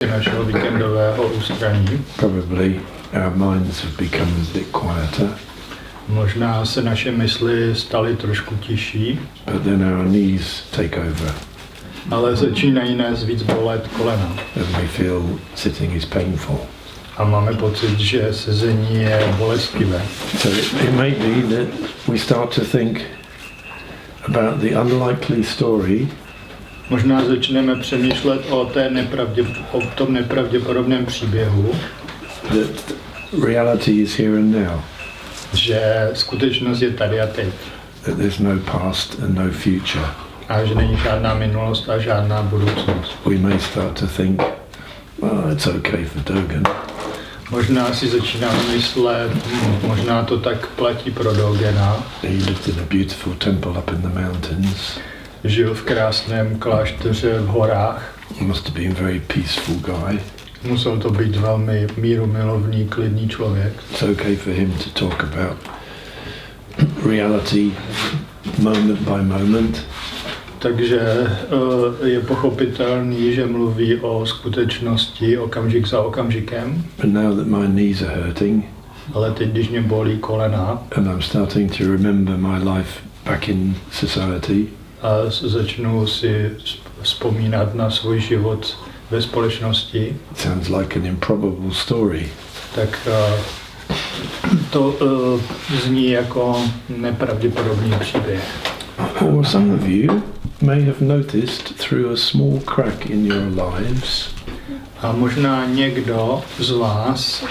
našeho víkendového ústraní. Probably our minds have become a bit quieter. Možná se naše mysli staly trošku tižší. But then our knees take over. Ale začínají nás víc bolet kolena. And we feel sitting is painful. A máme pocit, že sezení je bolestivé. So it may be that we start to think about the unlikely story. Možná začneme přemýšlet o tom nepravděpodobném příběhu. That reality is here and now. Že skutečnost je tady a teď. That there's no past and no future. A že není žádná minulost a žádná budoucnost. We may start to think, well, it's okay for Dogen. Možná si začínáme myslet, možná to tak platí pro Dogena. He lived in a beautiful temple up in the mountains. Žil v krásném klášteře v horách. He must have been a very peaceful guy. Musel to být velmi mírumilovný, klidný člověk. It's okay for him to talk about reality moment by moment. Takže je pochopitelný, že mluví o skutečnosti okamžik za okamžikem. But now that my knees are hurting, ale teď, když mě bolí kolena, and I'm starting to remember my life back in society, a začnu si vzpomínat na svůj život ve společnosti, it sounds like an improbable story. Tak to zní jako nepravděpodobný příběh. Or some of you may have noticed through a small crack in your lives. A možná někdo z vás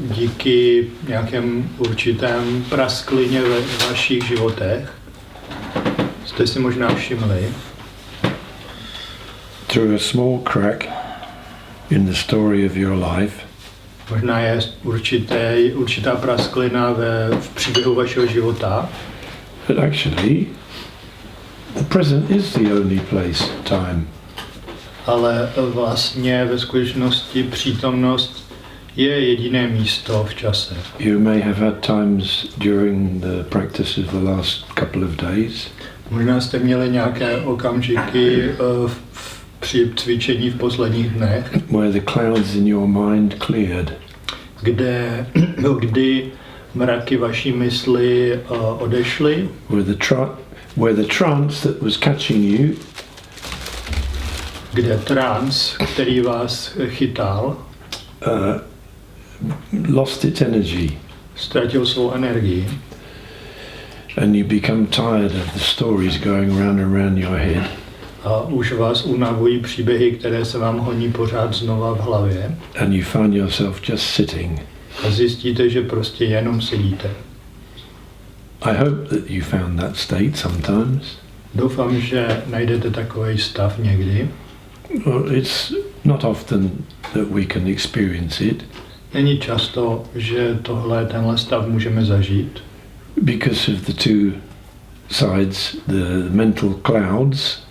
díky nějakém určitém prasklině ve vašich životech jste si možná všimli. Through a small crack in the story of your life. Možná je určitá prasklina v příběhu vašeho života. But actually, the present is the only place, time. Ale vlastně ve skutečnosti přítomnost je jediné místo v čase. You may have had times during the practice of the last couple of days. Možná jste měli nějaké okamžiky při cvičení v posledních dnech, where the clouds in your mind cleared. Kdy mraky vaší mysli odešly. Where the trance that was catching you, kde trans, který vás chytal, lost its energy. Ztratil svou energii. And you become tired of the stories going round and round your head. A už vás unavují příběhy, které se vám honí pořád znova v hlavě. And you find yourself just sitting. A zjistíte, že prostě jenom sedíte. I hope that you found that state sometimes. Doufám, že najdete takový stav někdy. Well, it's not often that we can experience it. Není často, že tenhle stav můžeme zažít. Because of the two sides, the mental clouds.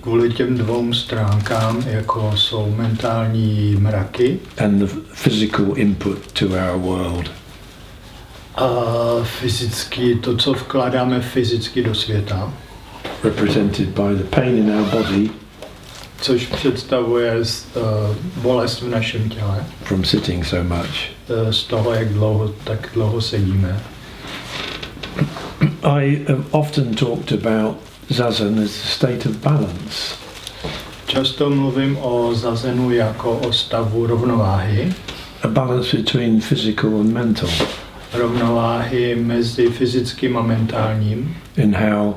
Kvůli těm dvou stránkám, jako jsou mentální mraky. And the physical input to our world. A fyzicky, to, co vkládáme fyzicky do světa. Represented by the pain in our body. Což představuje bolest v našem těle. From sitting so much. Z toho, tak dlouho sedíme. I have often talked about zazen as a state of balance. Často mluvím o zazenu jako o stavu rovnováhy. A balance between physical and mental. Rovnováhy mezi fyzickým a mentálním. In how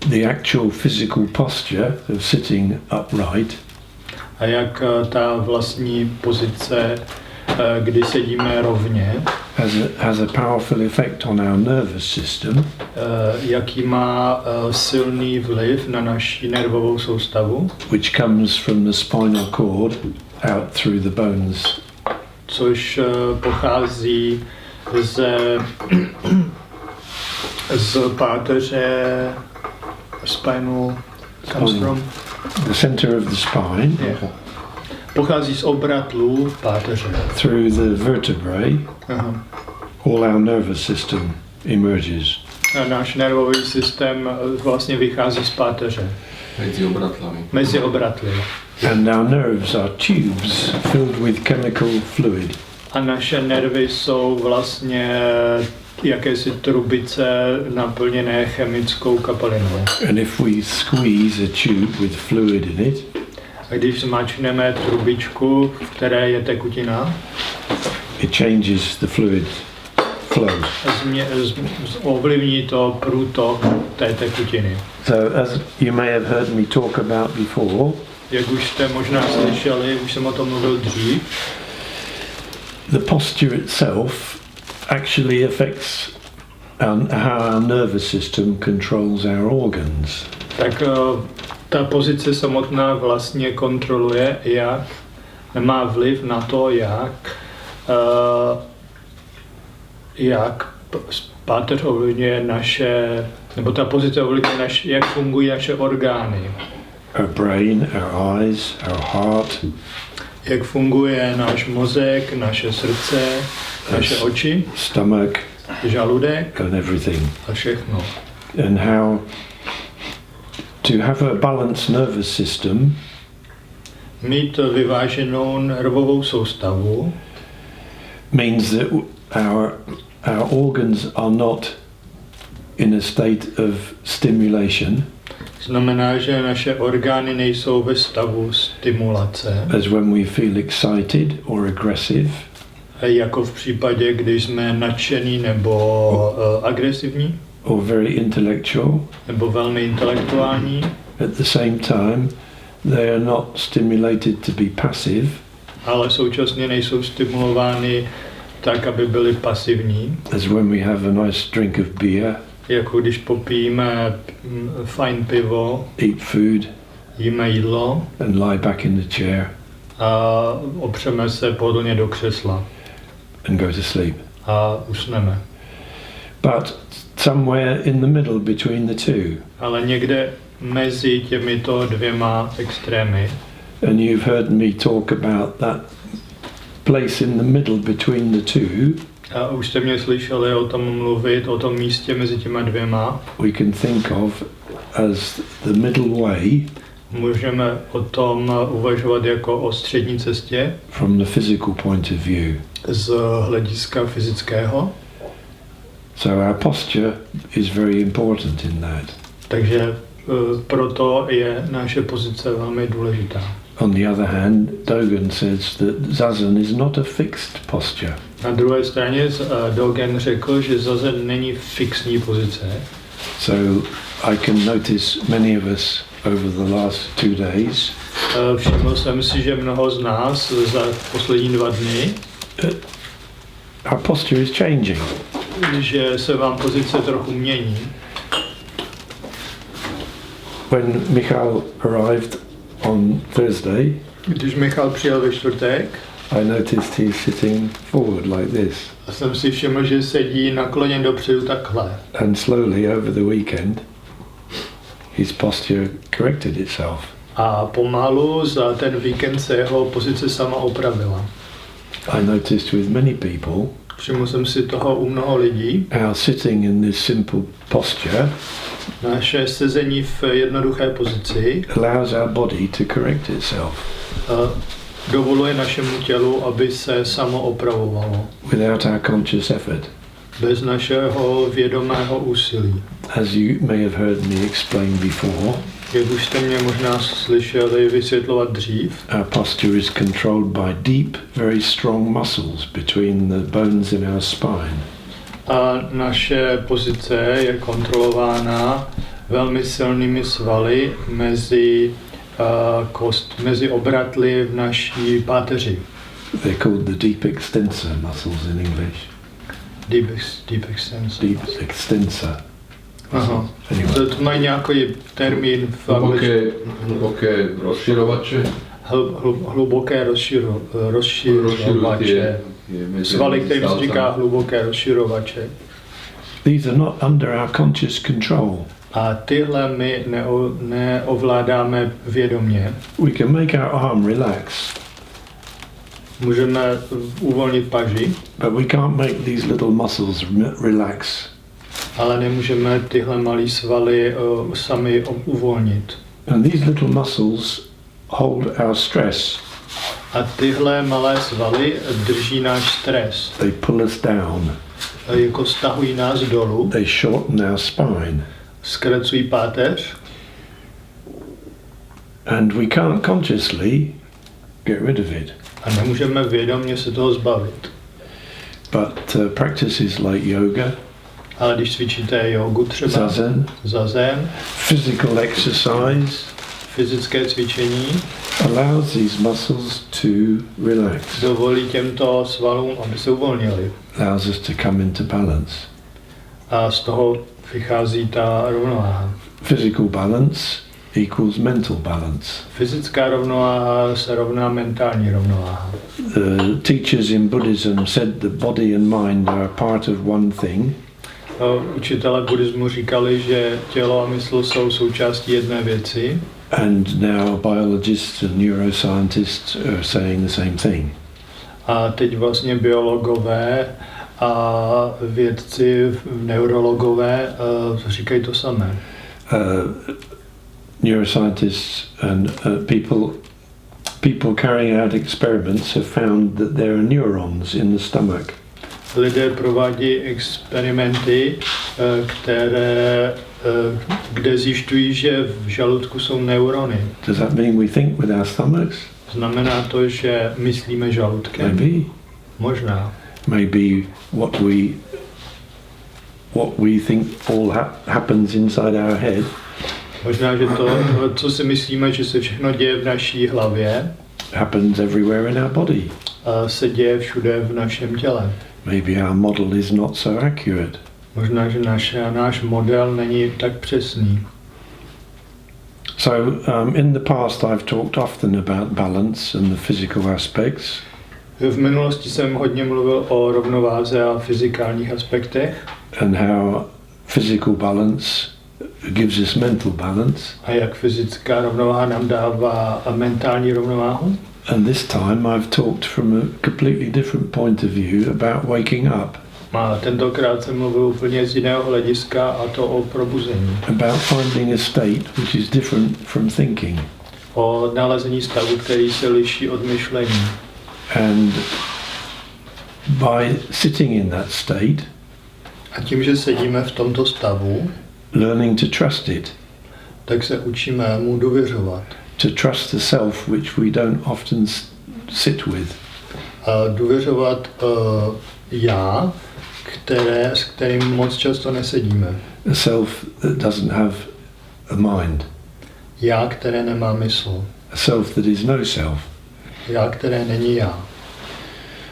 the actual physical posture of sitting upright. A jak ta vlastní pozice, kdy sedíme rovně, has a powerful effect on our nervous system. Jaký má silný vliv na naši nervovou soustavu. Which comes from the spinal cord out through the bones. Což pochází z páteře spinal comes from the center of the spine. Yeah. Pochází z obratlů páteře. Through the vertebrae. All our nervous system emerges. A náš nervový systém vlastně vychází z páteře. Mezi obratlami. Mezi obratly. And our nerves are tubes filled with chemical fluid. A naše nervy jsou vlastně jakési trubice naplněné chemickou kapalinou. And if we squeeze a tube with fluid in it, A když zmáčkneme trubičku, v které je tekutina, it changes the fluid flow. ovlivní to průtok té tekutiny. So as you may have heard me talk about before, Jak už jste možná slyšeli, už jsem o tom mluvil dřív, the posture itself actually affects how our nervous system controls our organs. tak ta pozice samotná vlastně kontroluje, má vliv na to, jak páteř ovlivňuje naše, nebo ta pozice ovlivňuje jak fungují naše orgány. Our brain, our eyes, our heart, Jak funguje náš mozek, naše srdce, naše oči, stomach, žaludek and everything. a všechno. And how to have a balanced nervous system Mít vyváženou nervovou soustavu means that our organs are not in a state of stimulation znamená, že naše orgány nejsou ve stavu stimulace, as when we feel excited or aggressive, jako v případě, když jsme nadšení nebo agresivní, or very intellectual. nebo velmi intelektuální, At the same time, they are not stimulated to be passive, ale současně nejsou stimulovány tak, aby byly pasivní, as when we have a nice drink of beer, jako když popijeme fajn pivo, eat food, jíme jídlo and lie back in the chair a opřeme se pohodlně do křesla and go to sleep. a usneme. But somewhere in the middle between the two, Ale někde mezi těmito dvěma extrémy, and you've heard me talk about that place in the middle between the two, a už jste mě slyšeli o tom mluvit, o tom místě mezi těma dvěma, we can think of as the middle way můžeme o tom uvažovat jako o střední cestě from the physical point of view. z hlediska fyzického. So our posture is very important in that. Takže proto je naše pozice velmi důležitá. On the other hand, Dogen says that zazen is not a fixed posture. Na druhé straně Dogen řekl, že zazen není fixní pozice. So I can notice many of us over the last 2 days Všiml jsem si, že mnoho z nás za poslední 2 dny, our posture is changing. že se vám pozice trochu mění. When Michal arrived on Thursday, Když Michal přijel ve čtvrtek, I noticed he's sitting forward like this. a jsem si všiml, že sedí nakloněn dopředu takhle. And slowly over the weekend, his posture corrected itself. A pomalu za ten víkend se jeho pozice sama opravila. I noticed with many people Všiml jsem si toho u mnoho lidí. how sitting in this simple posture Naše sezení v jednoduché pozici allows our body to correct itself dovoluje našemu tělu, aby se samo opravovalo. without our conscious effort. Bez našeho vědomého úsilí. As you may have heard me explain before, Jak už jste mě možná slyšeli vysvětlovat dřív, our posture is controlled by deep, very strong muscles between the bones in our spine. a naše pozice je kontrolována velmi silnými svaly mezi obratly v naší páteři. They're called the deep extensor muscles in English. Deep extensor. Deep extensor. Aha. Anyway. To mají nějaký termín v angličtině. Hluboké rozširovače. Hluboké rozširovače. Svaly, kterým se říká hluboké rozširovače. These are not under our conscious control. A tyhle my neovládáme vědomě. We can make our arm relax, Můžeme uvolnit paži, but we can't make these little muscles relax. ale nemůžeme tyhle malé svaly sami uvolnit. And these little muscles hold our stress. A tyhle malé svaly drží náš stres. They pull us down. Jako stahují nás dolů, They shorten our spine. zkracují páteř And we can't consciously get rid of it. a nemůžeme vědomě se toho zbavit. But practices like yoga, Ale když cvičíte jogu třeba, zazen, physical exercise, fyzické cvičení, allows these muscles to relax. dovolí těmto svalům, aby se uvolnili. Allows us to come into balance. A z toho vychází ta rovnováha. Physical balance equals mental balance. Fyzická rovnováha se rovná mentální rovnováha. The teachers in Buddhism said the body and mind are part of one thing. Učitelé buddhismu říkali, že tělo a mysl jsou součástí jedné věci. And now biologists and neuroscientists are saying the same thing. A teď vlastně biologové a vědci, neurologové říkají to samé. Neuroscientists and people carrying out experiments have found that there are neurons in the stomach. Lidé provádí experimenty, kde zjišťují, že v žaludku jsou neurony. Does that mean we think with our stomachs? Znamená to, že myslíme žaludkem? Maybe. Možná. Maybe what we think all happens inside our head. Možná, že to, co si myslíme, že se všechno děje v naší hlavě, happens everywhere in our body. Se děje všude v našem těle. Maybe our model is not so accurate. Možná, že náš model není tak přesný. So in the past I've talked often about balance and the physical aspects. V minulosti jsem hodně mluvil o rovnováze a fyzikálních aspektech. And how physical balance gives us mental balance. A jak fyzická rovnováha nám dává mentální rovnováhu. And this time I've talked from a completely different point of view about waking up. A tentokrát jsem mluvil úplně z jiného hlediska, a to o probuzení. About finding a state which is different from thinking. O nalezení stavu, který se liší od myšlení. And by sitting in that state, a tím, že sedíme v tomto stavu, learning to trust it, tak se učíme mu důvěřovat. To trust the self which we don't often sit with. Důvěřovat já, s kterým moc často nesedíme. A self that doesn't have a mind. Já, které nemá mysl. A self that is no self. Já, které není já.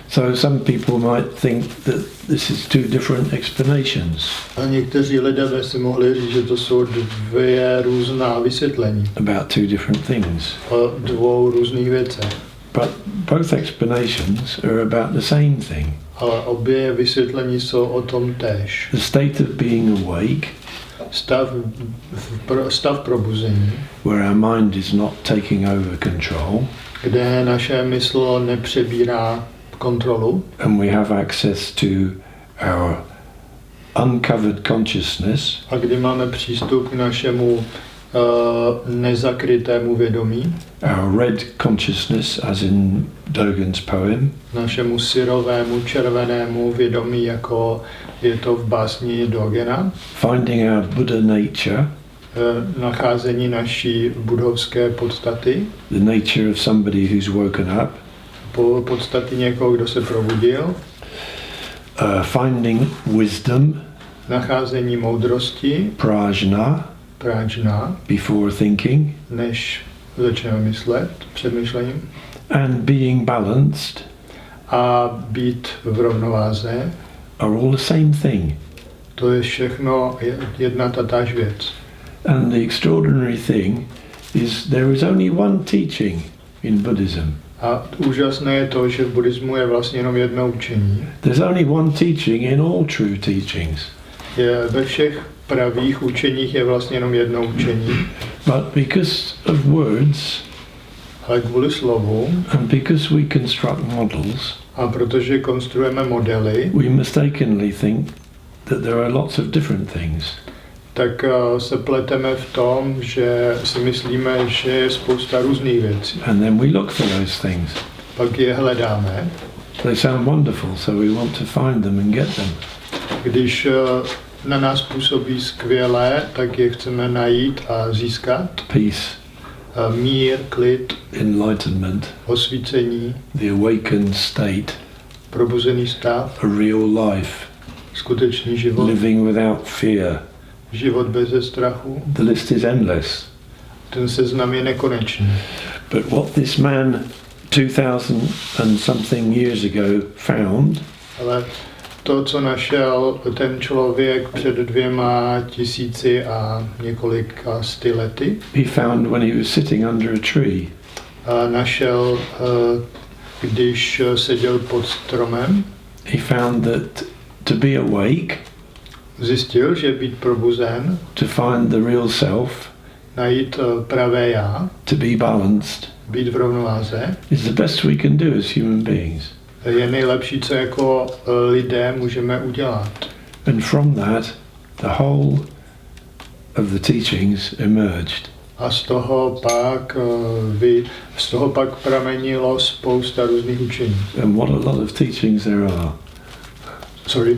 So some people might think that this is two different explanations. A někteří lidé by si mohli říct, že to jsou dvě různá vysvětlení. About two different things. O dvou různých věcech. But both explanations are about the same thing. Ale obě vysvětlení jsou o tom též. The state of being awake. Stav probuzení. Where our mind is not taking over control. Kde naše mysl nepřebírá kontrolu. And we have access to our uncovered consciousness. A kdy máme přístup k našemu nezakrytému vědomí. Our red consciousness, as in Dogen's poem. Našemu syrovému, červenému vědomí, jako je to v básni Dogena. Finding our Buddha nature. Nacházení naší budovské podstaty. The nature of somebody who's woken up. Podstaty někoho, kdo se probudil. Finding wisdom. Nacházení moudrosti. Prajna. Before thinking. Než začneme myslet, přemýšlením. And being balanced. A být v rovnováze. Are all the same thing. To je všechno jedna tatáž věc. And the extraordinary thing is there is only one teaching in Buddhism. A úžasné je to, že v buddhismu je vlastně jenom jedno učení. There's only one teaching in all true teachings. Ve všech pravých učeních je vlastně jenom jedno učení. But because of words, ale kvůli slovu, and because we construct models, a protože konstruujeme modely, we mistakenly think that there are lots of different things. tak se pleteme v tom, že si myslíme, že je spousta různých věcí. And then we look for those things. Pak je hledáme. They sound wonderful, so we want to find them and get them. Když na nás působí skvěle, tak je chceme najít a získat. Peace, Mír, klid, enlightenment, osvícení, the awakened state, probuzený stav, a real life, skutečný život, living without fear. život beze strachu. The list is endless. Ten seznam je nekonečný. But what this man 2000 and something years ago found Ale to, co našel ten člověk před 2000 a několika sty lety, he found when he was sitting under a tree. našel, když seděl pod stromem, He found that to be awake, zjistil, že být probuzen, to find the real self, najít pravé já, to be balanced, být v rovnováze, is the best we can do as human beings. je nejlepší, co jako lidé můžeme udělat. And from that, the whole of the teachings emerged. A z toho pak pramenilo spousta různých učení. And what a lot of teachings there are. Sorry.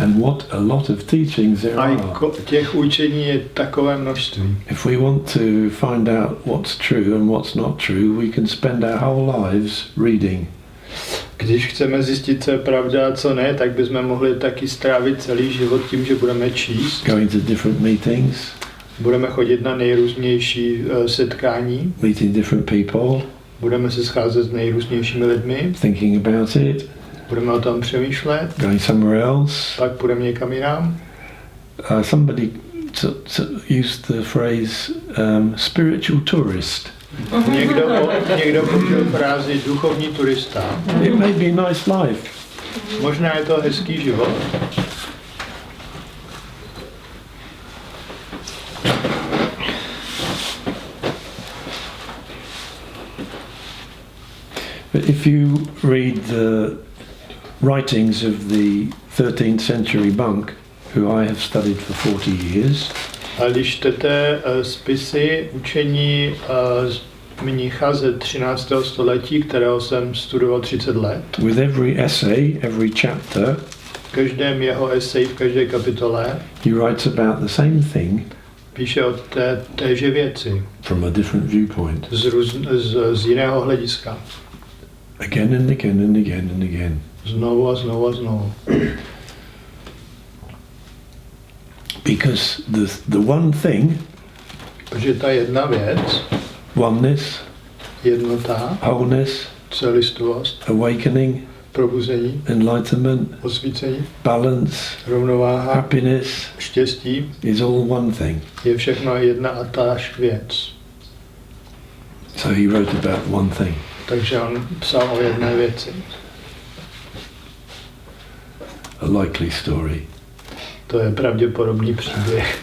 And what a lot of teachings there A are. těch učení je takové množství. If we want to find out what's true and what's not true, we can spend our whole lives reading. Když chceme zjistit, co je pravda a co ne, tak bychom mohli taky strávit celý život tím, že budeme číst. Going to different meetings, Budeme chodit na nejrůznější setkání. meeting different people, Budeme se scházet s nejrůznějšími lidmi. thinking about it, Budeme o tom přemýšlet. going somewhere else. Pak půjdeme někam jinam. Somebody used the phrase spiritual tourist. Někdo použil frázi duchovní turista. It may be a nice life, Možná je to hezký život. but if you read the writings of the 13th century monk, who I have studied for 40 years, A když čtete spisy učení mnicha ze 13. století, kterého jsem studoval 30 let, with every essay, every chapter, v každém jeho eseji, v každé kapitole, he writes about the same thing píše o téže věci from a different viewpoint, z jiného hlediska. again and again and again and again. Znovu a znovu a znovu. Because the one thing, Protože ta jedna věc, oneness, jednota, wholeness, celistvost, awakening, probuzení, enlightenment, osvícení, balance, rovnováha, happiness, štěstí, is all one thing. je všechno jedna a táž věc. So he wrote about one thing. Takže on psal o jedné věci. A likely story. To je pravděpodobný příběh.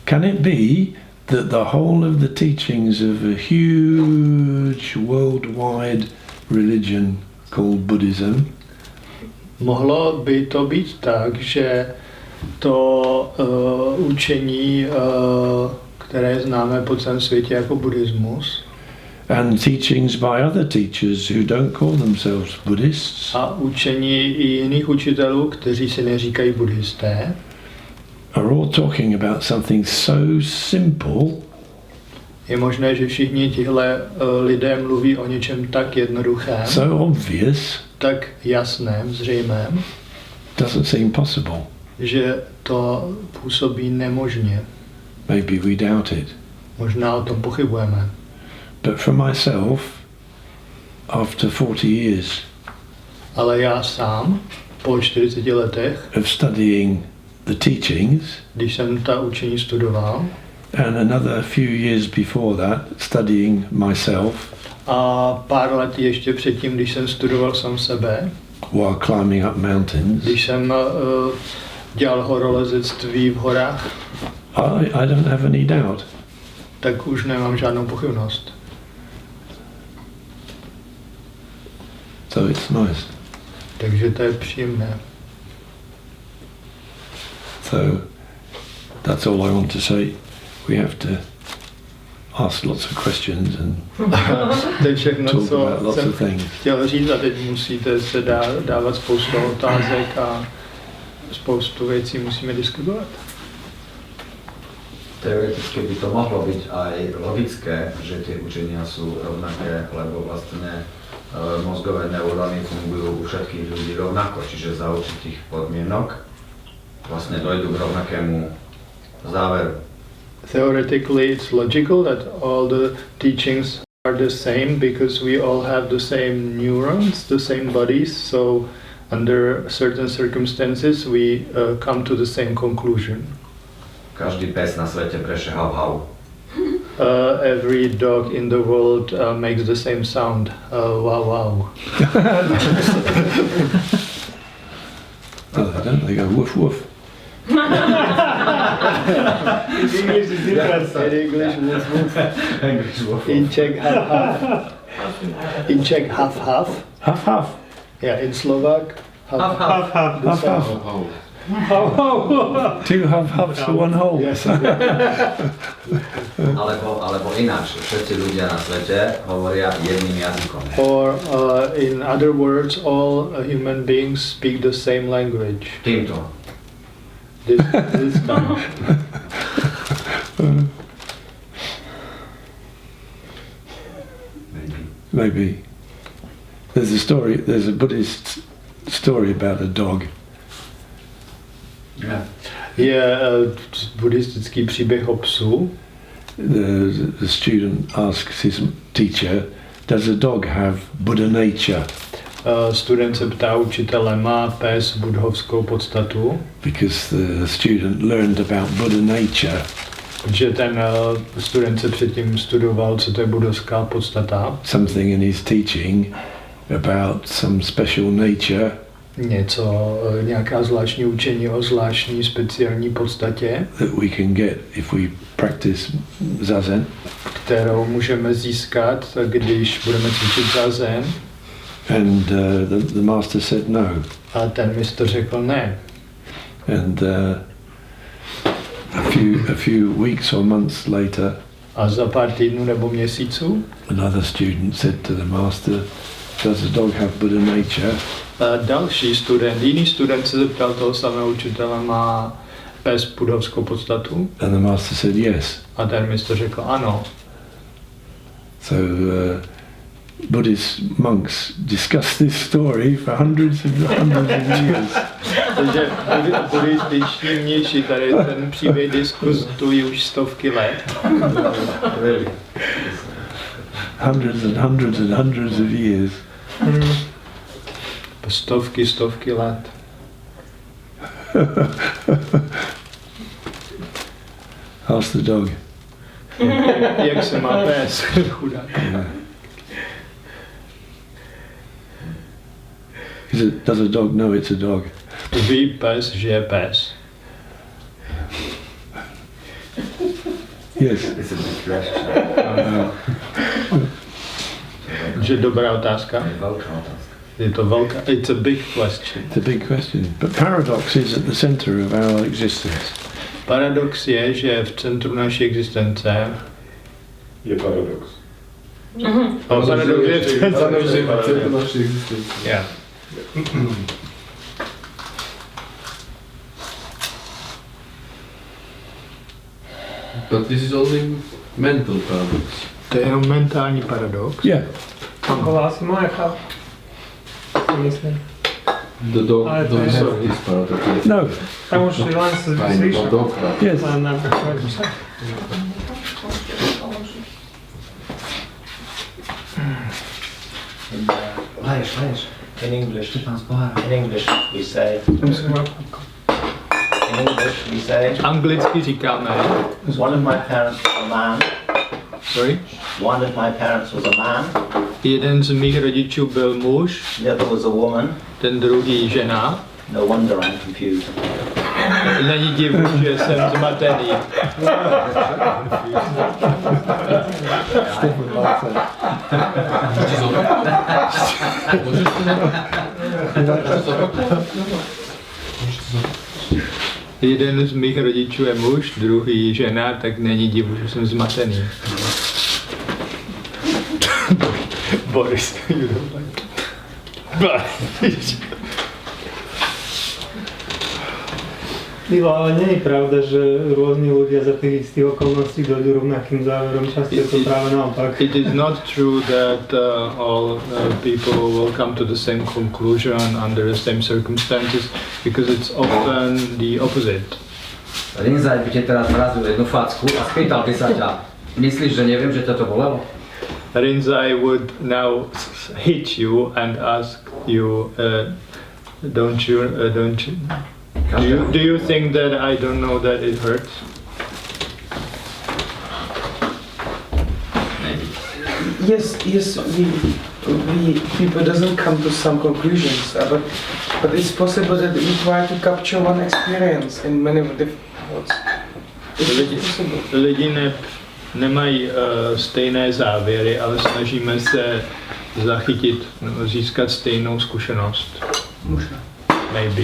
Can it be that the whole of the teachings of a huge worldwide religion called Buddhism Mohlo by to být tak, že to učení, které známe po celém světě jako buddhismus, and teachings by other teachers who don't call themselves Buddhists a učení i jiných učitelů, kteří se neříkají buddhisté, are all talking about something so simple je možné, že všichni tihle lidé mluví o něčem tak jednoduchém, so obvious, tak jasném, zřejmém, doesn't seem possible. že to působí nemožně. Maybe we doubt it. Možná o tom pochybujeme. But for myself, after 40 years Ale já sám, po 40 letech, of studying the teachings, když jsem ta učení studoval, and another few years before that studying myself a pár let ještě předtím, když jsem studoval sám sebe, while climbing up mountains, když jsem dělal horolezectví v horách, I don't have any doubt. tak už nemám žádnou pochybnost. So it's nice. Takže to je příjemné. So that's all I want to say. We have to ask lots of questions and To je všechno, talk co about lots jsem of things. chtěl říct, a teď musíte se dávat spoustu otázek a spoustu věcí musíme diskutovat. Teoreticky by to mohlo byť aj logické, že tie učenia sú rovnaké, lebo vlastne mozgové neuróny fungujú u všetkých ľudí rovnako, čiže za určitých podmienok vlastne dojdú k rovnakému záveru. Theoretically, it's logical that all the teachings are the same because we all have the same neurons, the same bodies, so under certain circumstances we come to the same conclusion. Každý pes na svete breše hav hav. Every dog in the world makes the same sound, wow wow. No, they don't. They go woof woof. In English is different. In English, woof woof. English woof. In Czech, half half. In Czech, half half. Huff huff. Yeah, in Slovak, half half. Huff The huff. sound. Two huff huffs for one hole. Yes. Alebo ináč, všetci ľudia na svete hovoria jedným jazykom. Or in other words, all human beings speak the same language. Týmto. This time. Maybe. There's a story. There's a Buddhist story about a dog. Je buddhistický příběh o psu. The student asks his teacher, "Does a dog have Buddha nature?" Student se ptá učitele, má pes budhovskou podstatu? Because the student learned about Buddha nature. Že ten student se předtím studoval, co to je budovská podstata. Something in his teaching about some special nature. Nějaká zvláštní učení o zvláštní speciální podstatě, That we can get if we practice zazen. kterou můžeme získat, když budeme cvičit zazen. And the master said no. A ten mistr řekl ne. And a few weeks or months later, A za pár týdnů nebo měsíců another student said to the master, "Does the dog have Buddha nature?" jiný student se zeptal toho samého učitele, má pes budovskou podstatu? And the master said yes. A ten mistr řekl ano. So Buddhist monks discussed this story for hundreds of years. Takže buddhističní mniši tady ten příběh diskutují už stovky let. Hundreds and hundreds and hundreds of years. Stovky let. Ask the dog. Jak se má pes? Chudák. Yeah. Does a dog know it's a dog? Ví pes, že je pes. Yes. It's a big question. Že dobrá otázka. Je veľká otázka. Je to velká. It's a big question. It's a big question. But paradox is at the center of our existence. Paradox je, že v centru naší existence Je paradox. paradox je v centru naší existence. Yeah. But this is only mental paradox. To je jenom mentální paradox. Yeah. Taková asi moje chápu. Myslím. The dog Ale to don't je- have this paradox. No. Tam už len se Fine, zvýšil. but dog have. Yes. Len na Leješ. In English, Štefán Spohára. in English we say, Anglicky říkáme, one of my parents was a man, sorry, one of my parents was a man, jeden z mých rodičů byl muž, the other was a woman. ten druhý žena. No wonder I'm confused. Není divu, že jsem zmatený. jeden z mých rodičů je muž, druhý žena, tak není divu, že jsem zmatený. Boris, you don't like it. Ivo, ale nie je pravda, že rôzni ľudia za tých istých okolností dojdú rovnakým záverom. Často je to práve naopak. It is not true that all people will come to the same conclusion under the same circumstances, because it's often the opposite. Rinzaj by ti teraz vrazil jednu facku a spýtal by sa ťa, myslíš, že neviem, že ťa to bolelo? Rinzai would now hit you and ask you, do you think that I don't know that it hurts? Yes, we people doesn't come to some conclusions, but it's possible that we try to capture one experience in many different words. It's possible. Lidi nemají stejné závěry, ale snažíme se zachytit, získat stejnou zkušenost. Možná. Maybe.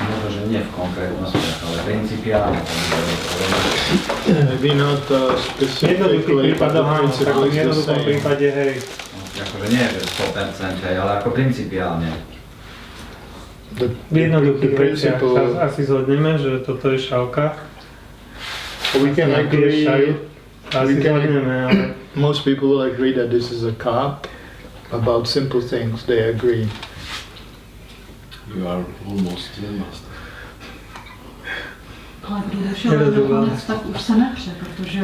Možno, že nie v konkrétnostiach, ale principiálne. Maybe not V jednoduchých specifically, but prípadoch the áno, v principle takom is the jednoduchom same. prípade hej. Akože nie, že 100%, hej, ale ako principiálne. V jednoduchých The veciach principle- sa asi zhodneme, že toto je šálka. We can agree. Asi we can- zhodneme, ale Most people will agree that this is a cup. About simple things, they agree. You are almost the master. Ale když došel na konec, tak už se nepře, protože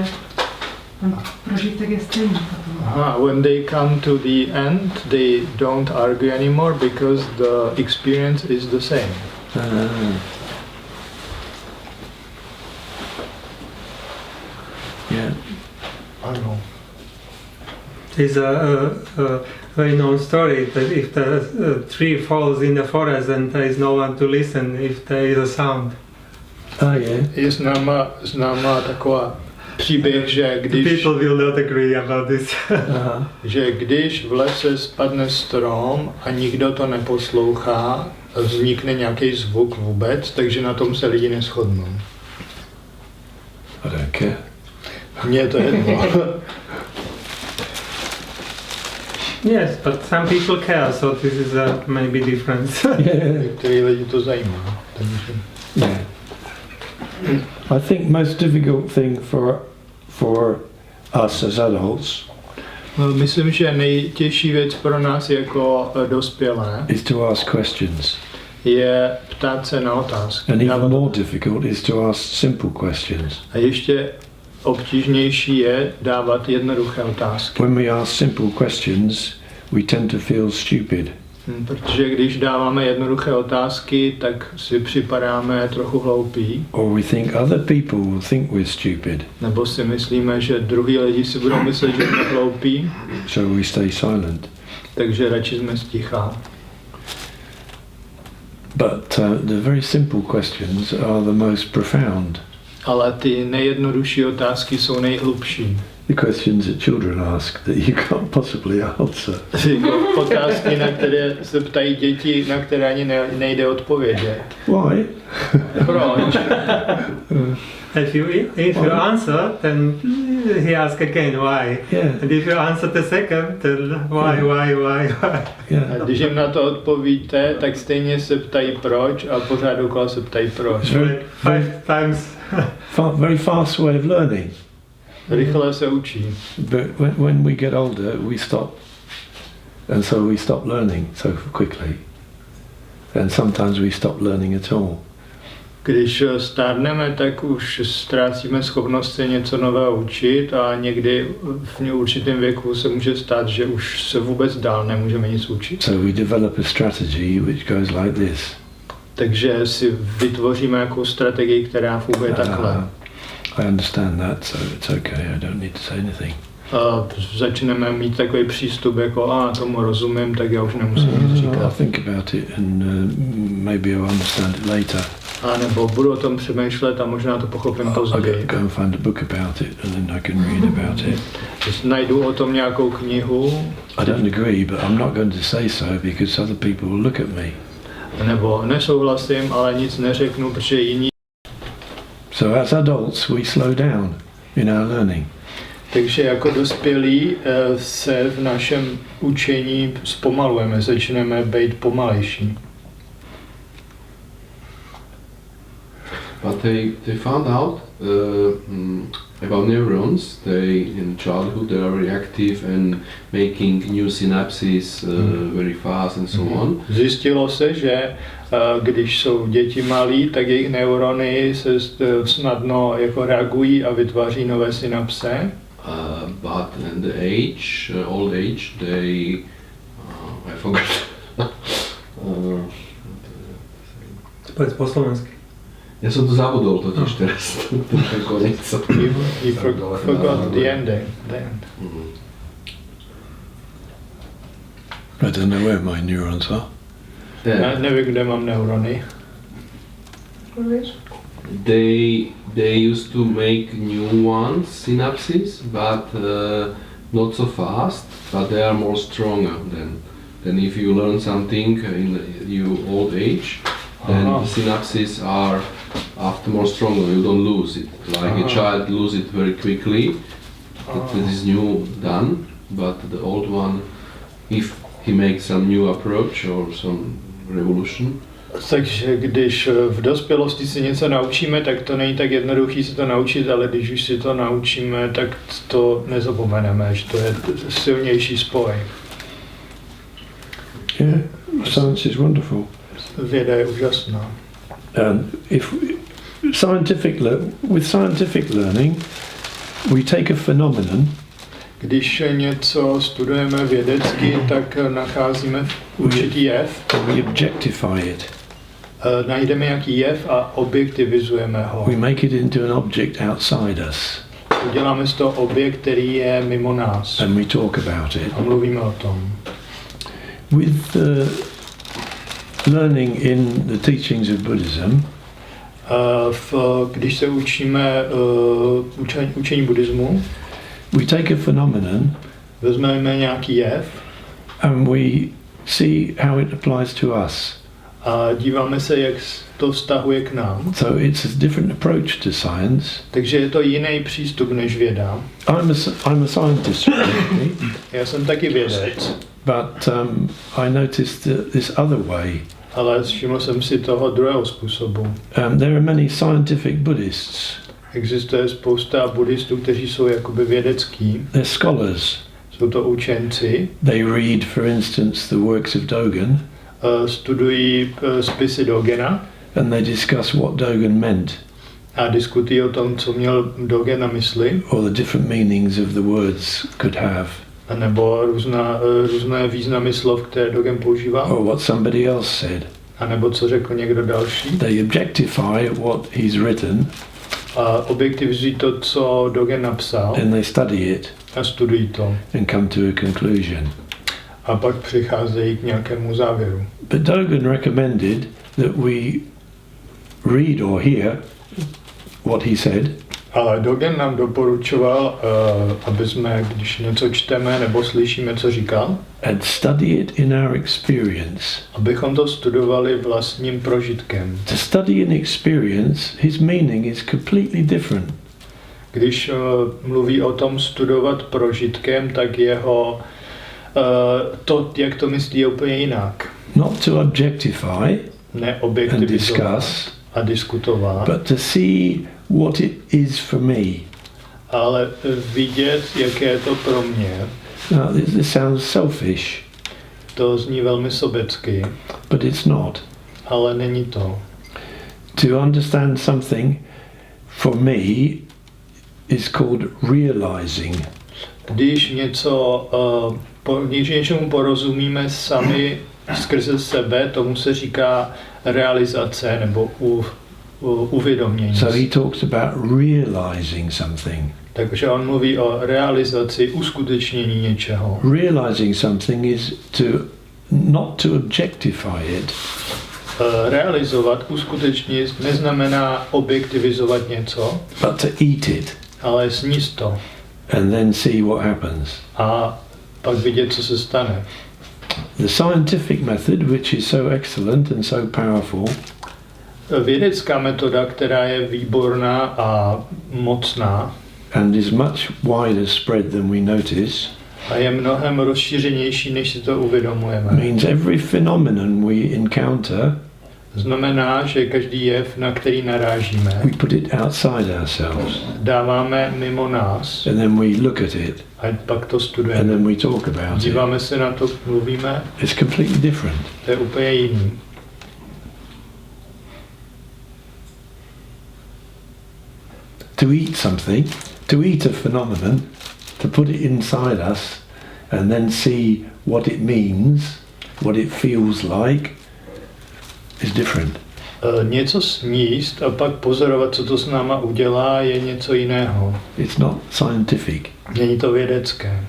ten prožitek je stejný. When they come to the end, they don't argue anymore because the experience is the same. Yeah. I know. There's a very known story that if the tree falls in the forest and there is no one to listen, if there is a sound, Oh yeah. Je známá taková příběh, že když, people will not agree about this. že když v lese spadne strom a nikdo to neposlouchá, vznikne nějaký zvuk vůbec, takže na tom se lidi neshodnou. I don't care. Mně je to jedno. Yes, but some people care, so this is a maybe difference. Yeah. Některý lidi to zajímá. Takže Yeah. I think most difficult thing for us as adults myslím, že nejtěžší věc pro nás jako dospělé is to ask questions. je ptát se na otázky. And even Dávat- more difficult is to ask simple questions. A ještě obtížnější je dávat jednoduché otázky. When we ask simple questions, we tend to feel stupid. Protože když dáváme jednoduché otázky, tak si připadáme trochu hloupí, Or we think other people will think we're stupid, nebo si myslíme, že druhý lidi si budou myslet, že jsme hloupí, so we stay silent. takže radši jsme sticha. But the very simple questions are the most profound. Ale ty nejjednodušší otázky jsou nejhlubší. The questions that children ask that you can't possibly answer. Otázky, na které se ptají děti, na které ani nejde odpovědět. Why? Proč? If you answer, then he asks again why. Yeah. And if you answer the second, then why? Yeah. A když jim na to odpovíte, tak stejně se ptají proč a pořád dokola se ptají proč. Like 5 times. Very fast way of learning. Rychle se učí. But when we get older, we stop. And so we stop learning so quickly. And sometimes we stop learning at all. Když stárneme, tak už ztrácíme schopnost se něco nového učit a někdy v určitém věku se může stát, že už se vůbec dál nemůžeme nic učit. So we develop a strategy which goes like this. Takže si vytvoříme nějakou strategii, která funguje takhle. I understand that, so it's okay. I don't need to say anything. začneme mít takový přístup jako tomu rozumím, tak já už nemusím nic I'll říkat. think about it and maybe I'll understand it later. A nebo budu o tom přemýšlet a možná to pochopím I'll později. go and find a book about it and then I can read about it. Když najdu o tom nějakou knihu, I don't agree, but I'm not going to say so because other people will look at me. nebo nesouhlasím, ale nic neřeknu, protože jiní. So as adults, we slow down in our learning. Takže jako dospělí se v našem učení zpomalujeme, začneme být pomalejší. But they found out about neurons. They in childhood they are very active and making new synapses very fast and so on. Zjistilo se, že když jsou děti malí, tak jejich neurony se snadno jako reagují a vytváří nové synapse. But in the age, old age, they I forgot. Povedz po slovensky. Ja som to zabudol totiž teraz, ten koniec. You forgot the ending. The end. I don't know where my neurons are. Nevím, kde mám neurony. They used to make new ones, synapses, but not so fast, but they are more stronger than if you learn something in your old age, then the synapses are after more stronger, you don't lose it. Like a child lose it very quickly, it is new done, but the old one, if he makes some new approach or some revolution. Takže když v dospělosti si něco naučíme, tak to není tak jednoduchý se to naučit, ale když už si to naučíme, tak to nezapomeneme, že to je silnější spoj. Yeah, science is wonderful. Věda je úžasná. With scientific learning, we take a phenomenon. Když něco studujeme vědecky, tak nacházíme určitý jev. We objectify it. Najdeme nějaký jev a objektivizujeme ho. We make it into an object outside us. Uděláme z toho objekt, který je mimo nás. And we talk about it. A mluvíme o tom. With learning in the teachings of Buddhism, když se učíme učení buddhismu, we take a phenomenon vezmeme nějaký jev and we see how it applies to us. a díváme se, jak to vztahuje k nám. So it's a different approach to science. Takže je to jiný přístup než věda. I'm a scientist, Já jsem taky vědec, but I noticed this other way. ale všiml jsem si toho druhého způsobu. There are many scientific Buddhists. Existuje spousta buddhistů, kteří jsou jakoby vědecký. They're scholars. Jsou to učenci. They read, for instance, the works of Dogen. Studují spisy Dogena. And they discuss what Dogen meant. A diskutují o tom, co měl Dogen na mysli. Or the different meanings of the words could have. A nebo různé významy slov, které Dogen používal. Or what somebody else said. A nebo co řekl někdo další. They objectify what he's written. A objektivizují to, co Dogen napsal. And they study it. A studují to. And come to a conclusion. A pak přicházejí k nějakému závěru. But Dogen recommended that we read or hear what he said. Ale Dogen nám doporučoval, aby jsme, když něco čteme nebo slyšíme, co říkal, and study it in our experience. Abychom to studovali vlastním prožitkem. To study in experience, his meaning is completely different. Když mluví o tom studovat prožitkem, tak jeho to, jak to myslí, je úplně jinak. Not to objectify and discuss, a diskutovat, but to see what it is for me. Ale vidět, jaké je to pro mě. Now, this sounds selfish. To zní velmi sobecky. But it's not. Ale není to. To understand something for me is called realizing. Když něčemu porozumíme sami skrze sebe, tomu se říká realizace nebo uvědomění. So he talks about realizing something. Takže on mluví o realizaci, uskutečnění něčeho. Realizing something is not to objectify it, Realizovat, uskutečnit neznamená objektivizovat něco, but to eat it ale sníst to and then see what happens. a pak vidět, co se stane. The scientific method, which is so excellent and so powerful, Vědecká metoda, která je výborná a mocná and is much wider spread than we notice, a je mnohem rozšířenější, než si to uvědomujeme. means every phenomenon we encounter, Znamená, že každý jev, na který narážíme, we put it outside ourselves, dáváme mimo nás and then we look at it, a pak to and studujeme. then we talk about it. Díváme se na to, mluvíme, It's completely different. to je úplně jiný. To eat something, to eat a phenomenon, to put it inside us, and then see what it means, what it feels like, is different. Něco sníst a pak pozorovat, co to s náma udělá, je něco jiného. It's not scientific, Není to vědecké,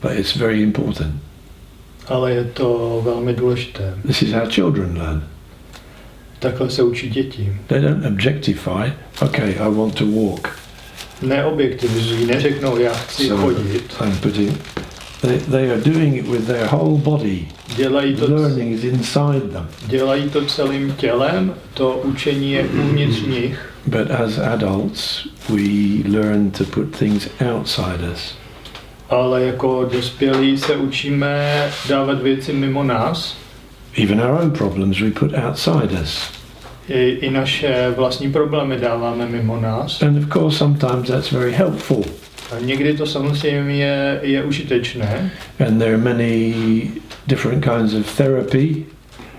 but it's very important. ale je to velmi důležité. This is how children learn. Takhle se učí děti. They don't objectify, okay, I want to walk. Neobjektivizují, neřeknou, já chci chodit. I'm putting, they are doing it with their whole body. Learning is inside them. Dělají to celým tělem, to učení je uvnitř nich. But as adults, we learn to put things outside us. Ale jako dospělí se učíme dávat věci mimo nás. Even our own problems we put outside us. I naše vlastní problémy dáváme mimo nás. And of course sometimes that's very helpful. A někdy to samozřejmě je užitečné. And there are many different kinds of therapy.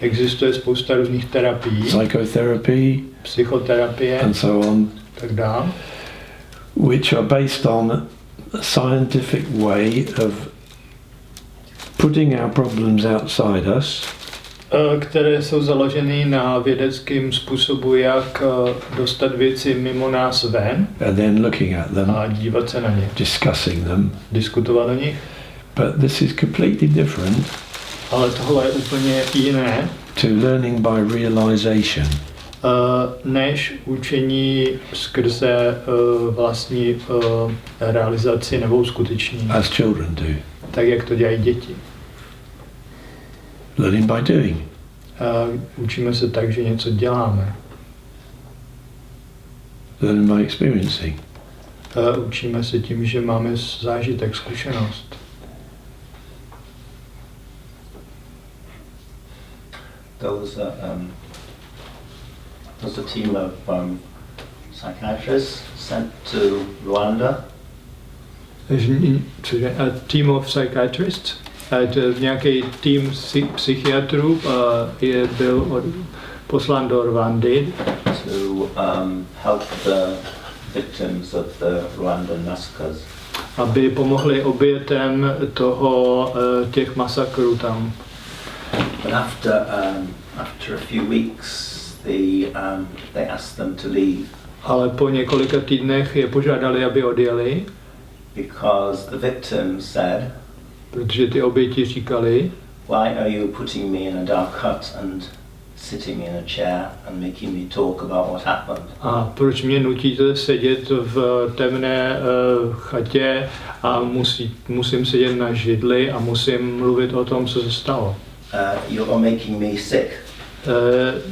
Existuje spousta různých terapií, Psychotherapy, psychoterapie, and so on, tak dále, which are based on a scientific way of putting our problems outside us, které jsou založeny na vědeckém způsobu, jak dostat věci mimo nás ven and then looking at them, a dívat se na ně, discussing them. diskutovat o nich. But this is completely different Ale tohle je úplně jiné, to learning by realization. Než učení skrze vlastní realizaci nebo uskutečnění, As children do. tak jak to dělají děti. Learning by doing. Učíme se tak, že něco děláme. Learning by experiencing. Učíme se tím, že máme zážitek, zkušenost. There was a team of psychiatrists sent to Rwanda. A team of psychiatrists, nějaký tým psychiatrů byl poslán do Rwandy to help the victims of the Rwandan massacres. Aby pomohli obětem těch masakrů tam. But after a few weeks, they asked them to leave. Ale po několika týdnech je požádali, aby odjeli, because the victim said, protože ty oběti říkali, why are you putting me in a dark hut and sitting in a chair and making me talk about what happened? a proč mě nutíte sedět v temné chatě a musím sedět na židli a musím mluvit o tom, co se stalo. You are making me sick.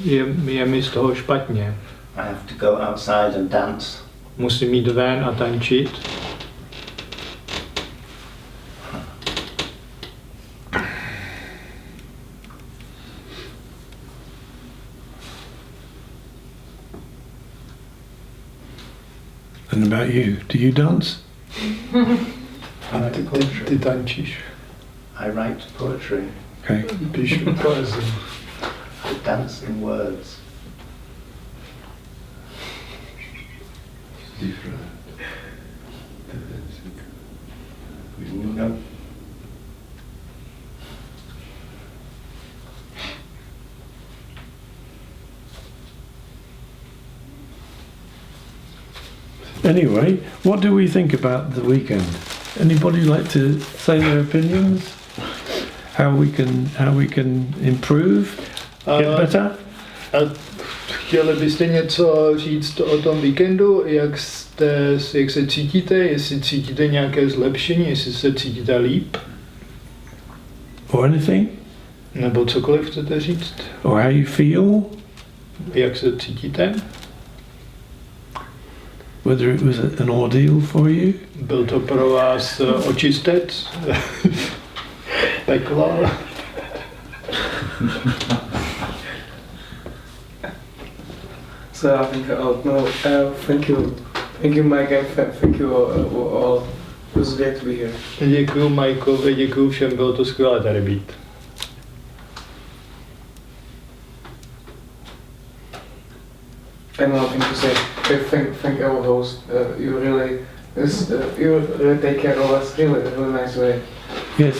Je mi z toho špatně. I have to go outside and dance. Musím jít ven a tančit. And about you, do you dance? A ty tančíš. I write poetry. Okay. Píšu poezii. I dance in words. Different. No. Anyway, what do we think about the weekend? Anybody like to say their opinions? How we can improve, get better? Chtěli byste něco říct o tom víkendu, jak se cítíte, jestli cítíte nějaké zlepšení, jestli se cítíte líp? Or anything? Nebo cokoliv chcete říct? Or how you feel? Jak se cítíte? Whether it was an ordeal for you? Byl to pro vás očistec? Peklo? So I think thank you, Mike, and thank you all. It was great to be here. Děkuju Mikeovi, děkuju všem, bylo to skvělé tady být. And another thing to say, thank our host. You really take care of us really nice way. Yes,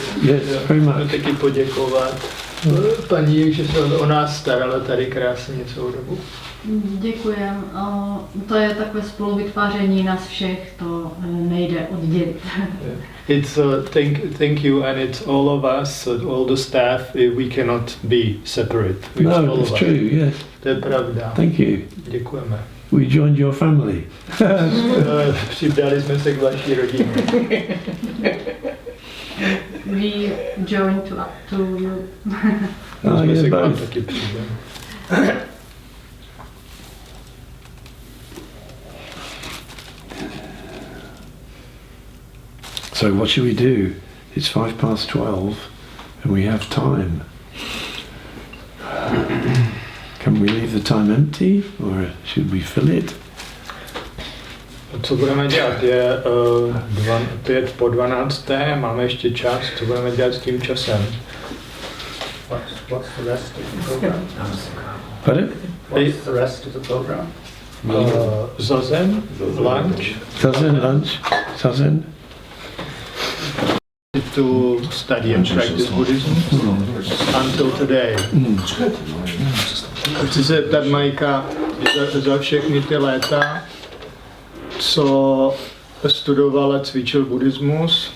very much. Taky poděkovat paní, že se o nás starala tady krásně celou dobu. Děkujem. To je takové spoluvytváření nás všech, to nejde oddělit. It's thank you, and it's all of us, all the staff. We cannot be separate. No, it's true. Yes. To je pravda. Thank you. Děkujeme. We joined your family. Přidali jsme se k vaší rodině. We join to you. Jsme se k vám both. taky přidali. So what should we do? It's 12:05 and we have time. Can we leave the time empty or should we fill it? Co budeme dělat? Je 11:55, máme ještě čas. Co budeme dělat s tím časem? What's the rest of the program? Pardon? What's the rest of the program? Zazen? Lunch? Zazen? To study and practice Buddhism until today. Chci se zeptat Majka za všechny ty léta, co studoval a cvičil buddhismus,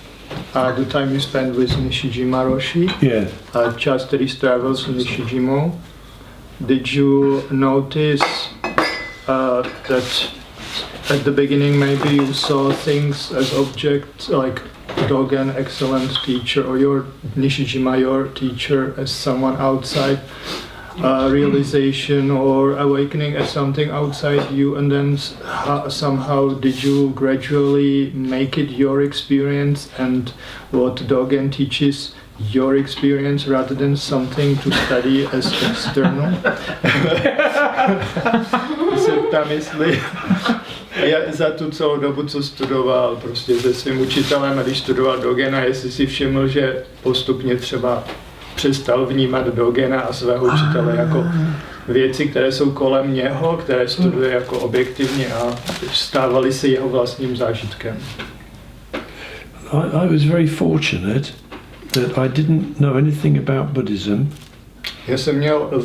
a the time you spent with Nishijima Roshi, a čas, který strávil s Nishijimou, did you notice that at the beginning maybe you saw things as objects, like Dogen, excellent teacher, or your Nishijima, your teacher, as someone outside, realization or awakening as something outside you, and then somehow did you gradually make it your experience, and what Dogen teaches your experience rather than something to study as external? Se tam jestli za tu celou dobu, co studoval prostě se svým učitelem, a když studoval Dogena, jestli si všiml, že postupně třeba přestal vnímat Dogena a svého učitele jako věci, které jsou kolem něho, které studuje jako objektivně a stávaly se jeho vlastním zážitkem. I was very fortunate that I didn't know anything about Buddhism. Já jsem měl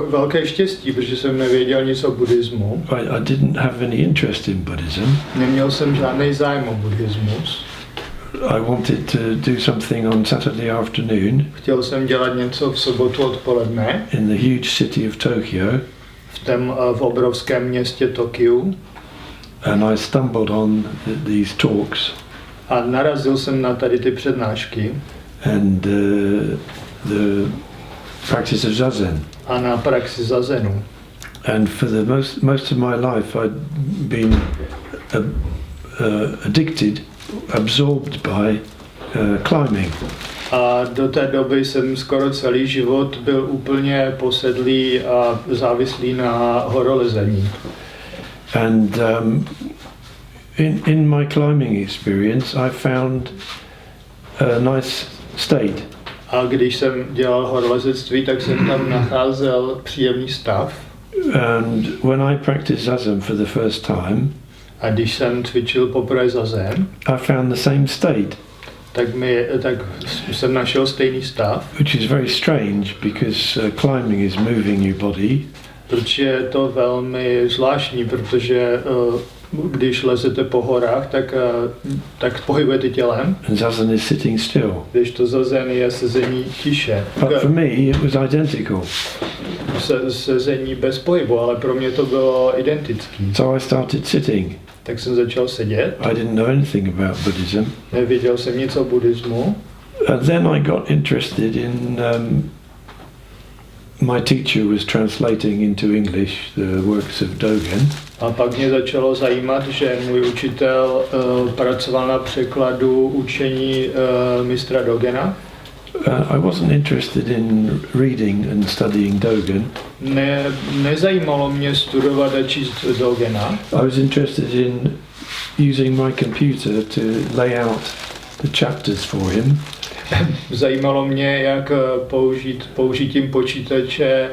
velké štěstí, protože jsem nevěděl nic o buddhismu. I didn't have any interest in Buddhism. Neměl jsem žádný zájem o buddhismus. I wanted to do something on Saturday afternoon. Chtěl jsem dělat něco v sobotu odpoledne. In the huge city of Tokyo. V obrovském městě Tokiu. And I stumbled on these talks. A narazil jsem na tady ty přednášky. And the practice of Zazen. A na praxi Zazenu. And for the most of my life I'd been addicted, absorbed by climbing. A do té doby jsem skoro celý život byl úplně posedlý a závislý na horolezení. And in my climbing experience I found a nice state. A když jsem dělal horolezectví, tak jsem tam nacházel příjemný stav. And when I practiced Zazen for the first time, a když jsem cvičil poprvé Zazen, I found the same state. Tak jsem našel stejný stav. Which is very strange because climbing is moving your body. Protože je to velmi zvláštní, protože když lezete po horách, tak pohybujete tělem. And Zazen is sitting still. Když to zazen je sezení tiše. But for me, it was identical. Sezení bez pohybu, ale pro mě to bylo identický. So I started sitting. Tak jsem začal sedět. I didn't know anything about Buddhism. Nevěděl jsem nic o buddhismu. And then I got interested in. My teacher was translating into English the works of Dogen. A pak mě začalo zajímat, že můj učitel pracoval na překladu učení mistra Dogena. I wasn't interested in reading and studying Dogen. Nezajímalo mě studovat a číst Dogena. I was interested in using my computer to lay out the chapters for him. Zajímalo mě, jak použitím počítače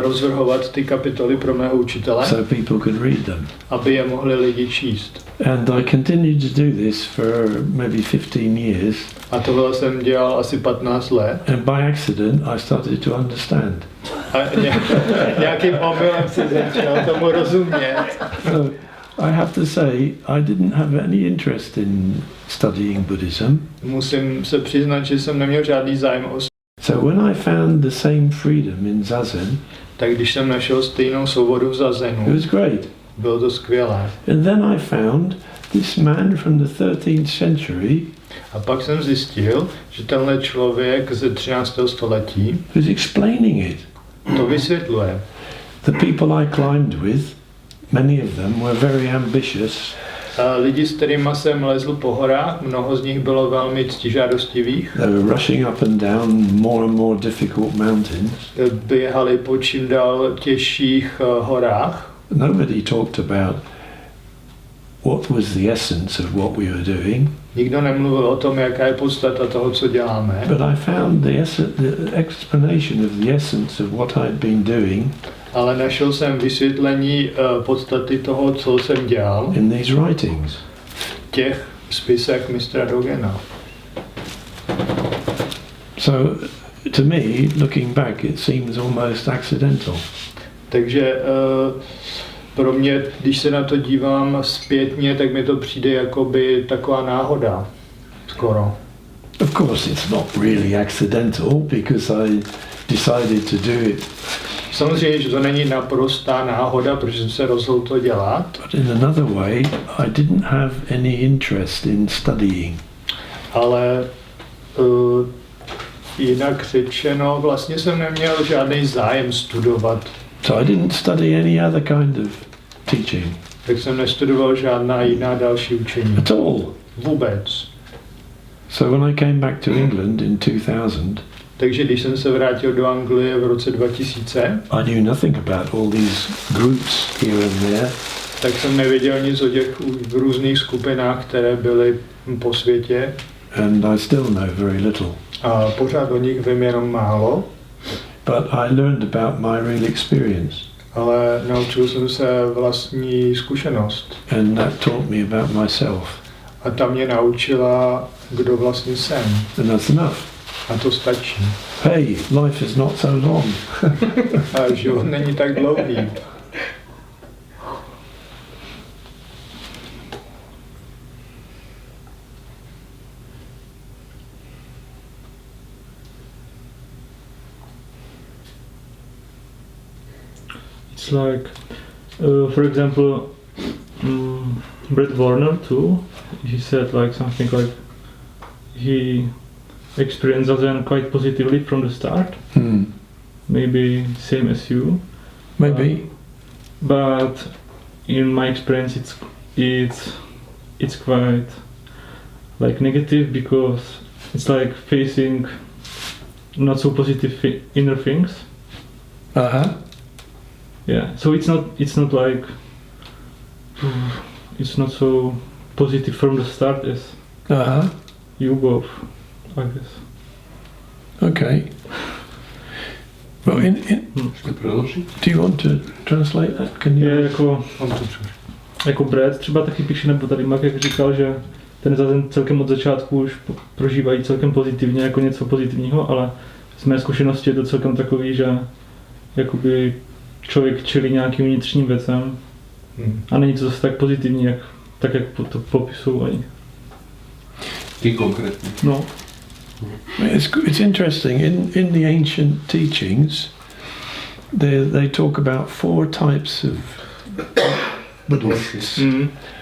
rozvrhovat ty kapitoly pro mého učitele, so people could read them. Aby je mohli lidi číst. And I continued to do this for maybe 15 years. A tohle jsem dělal asi 15 let. And by accident I started to understand. A nějakým omylem si začal tomu rozumět. So I have to say I didn't have any interest in studying Buddhism. Musím se přiznat, že jsem neměl žádný zájem o. So when I found the same freedom in Zazen, tak když jsem našel stejnou svobodu v Zazenu, it was great. Bylo to skvělé. And then I found this man from the 13th century. A pak jsem zjistil, že tenhle člověk ze 13. století was explaining it. To vysvětluje. The people I climbed with, many of them were very ambitious. Lidi, s kterými jsem lezl po horách, mnoho z nich bylo velmi ctižádostivých. They were rushing up and down more and more difficult mountains. Běhali po čím dál těžších horách. Nobody talked about what was the essence of what we were doing. Nikdo nemluvil o tom, jaká je podstata toho, co děláme. But I found the explanation of the essence of what I'd been doing. Ale našel jsem vysvětlení podstaty toho, co jsem dělal. In these writings. V těch spisech mistra Dogena. So, to me, looking back, it seems almost accidental. Takže pro mě, když se na to dívám zpětně, tak mi to přijde jakoby taková náhoda. Skoro. Of course, it's not really accidental because I decided to do it. Samozřejmě, že to není naprostá náhoda, protože jsem se rozhodl to dělat. But in another way, I didn't have any interest in studying. Ale jinak řečeno, vlastně jsem neměl žádný zájem studovat. So I didn't study any other kind of teaching. Tak jsem nestudoval žádná jiná další učení. At all. Vůbec. So when I came back to England in 2000, takže když jsem se vrátil do Anglie v roce 2000, I knew nothing about all these groups here and there. Tak jsem nevěděl nic o těch různých skupinách, které byly po světě. And I still know very little. A pořád o nich vím jenom málo. But I learned about my real experience. Ale naučil jsem se vlastní zkušenost. And that taught me about myself. A ta mě naučila, kdo vlastně jsem. And that's enough. A to stačí. Hey, life is not so long. A život není tak dlouhý. It's like, for example, Brett Warner too. He said like something like he experienced Zazen quite positively from the start. Maybe same as you. Maybe. But in my experience, it's quite like negative because it's like facing not so positive inner things. Yeah, so it's not like it's not so positive from the start as you both, I guess. Okay. Well, do you want to translate that? Can you? Jako Brett třeba taky píše, nebo tady Mark, jak říkal, že ten Zazen celkem od začátku už prožívají celkem pozitivně, jako něco pozitivního, ale z mé zkušenosti je to celkem takový, že jakoby člověk čelí nějakým vnitřním věcem a není to zase tak pozitivní, jak to popisují oni. Ty konkrétně. No. It's interesting. In the ancient teachings, they talk about 4 types of Buddhists.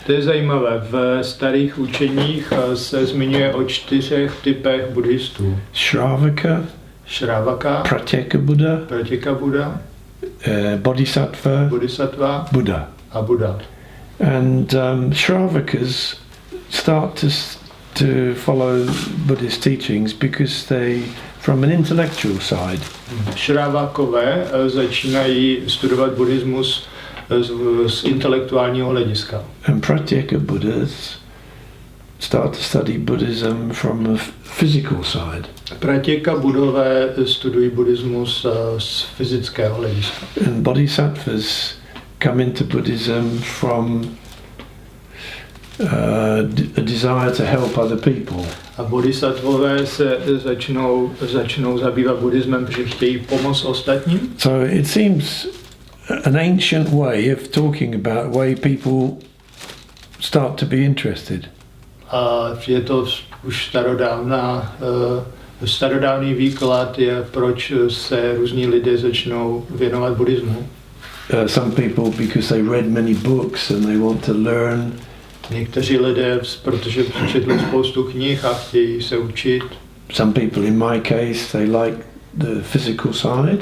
To je zajímavé. V starých učeních se zmiňuje o 4 typech buddhistů. Shravaka, Pratyeka Buddha, Bodhisattva, Buddha. A Buddha. And Shravakas start to follow Buddhist teachings because they, from an intellectual side. Shravakové začínají studovat buddhismus z intelektuálního hlediska. And Pratyeka Buddhas start to study Buddhism from a physical side. Pratyeka Buddhové studují buddhismus z fyzického hlediska. And Bodhisattvas come into Buddhism from a desire to help other people. A bodhisattvové se začnou zabývat buddhismem, protože chtějí pomoct ostatním. So it seems an ancient way of talking about way people start to be interested. A je to už starodávný výklad je, proč se různí lidé začnou věnovat buddhismu. Some people because they read many books and they want to learn. Někteří lidé, protože přečetli spoustu knih a chtějí se učit. Some people, in my case, they like the physical side.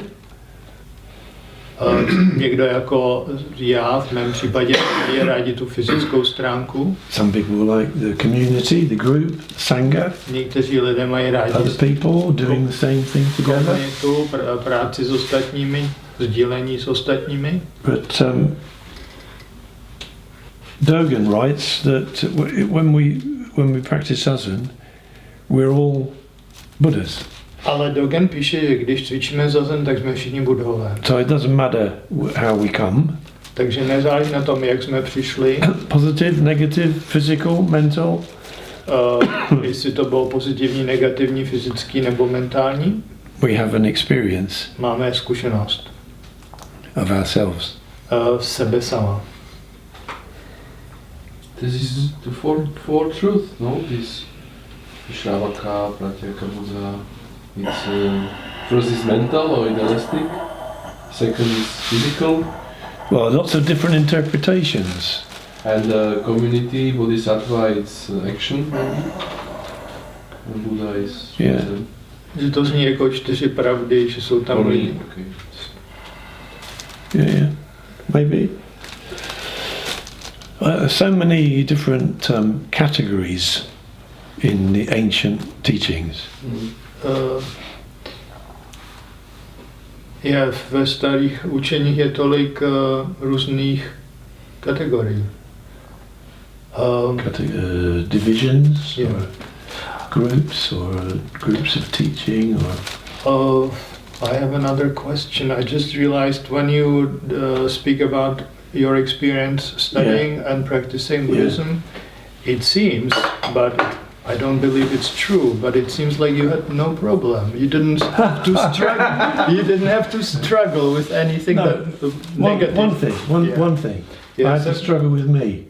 Někdo jako já, v mém případě, je rádi tu fyzickou stránku. Some people like the community, the group, sangha. Někteří lidé mají rádi other people doing the same thing together. Komunitu, práci s ostatními, sdílení s ostatními. But Dogen writes that when we practice zazen, we're all Buddhas. Ale Dogen píše, že když cvičíme zazen, tak jsme všichni budhové. So it doesn't matter how we come. Takže nezáleží na tom, jak jsme přišli. Positive, negative, physical, mental. Jestli to bylo pozitivní, negativní, fyzický nebo mentální. We have an experience. Máme zkušenost. Of ourselves. Sebe sama. This is the four truth, no? This Shravaka, Pratyeka Buddha. It's first is mental or idealistic. Second is physical. Well, lots of different interpretations. And community, Bodhisattva, it's action. And Buddha is. Yeah. Že to zní jako 4 pravdy, že jsou tam lidi. Okay. Yeah, maybe. So many different categories in the ancient teachings. Ve starých učeních je tolik různých kategorií. Divisions, yeah. or groups of teaching, or. I have another question. I just realized when you speak about your experience studying and practicing Buddhism, it seems, but I don't believe it's true, but it seems like you had no problem. You didn't have to struggle. You didn't have to struggle with anything negative. One thing. I had to struggle with me.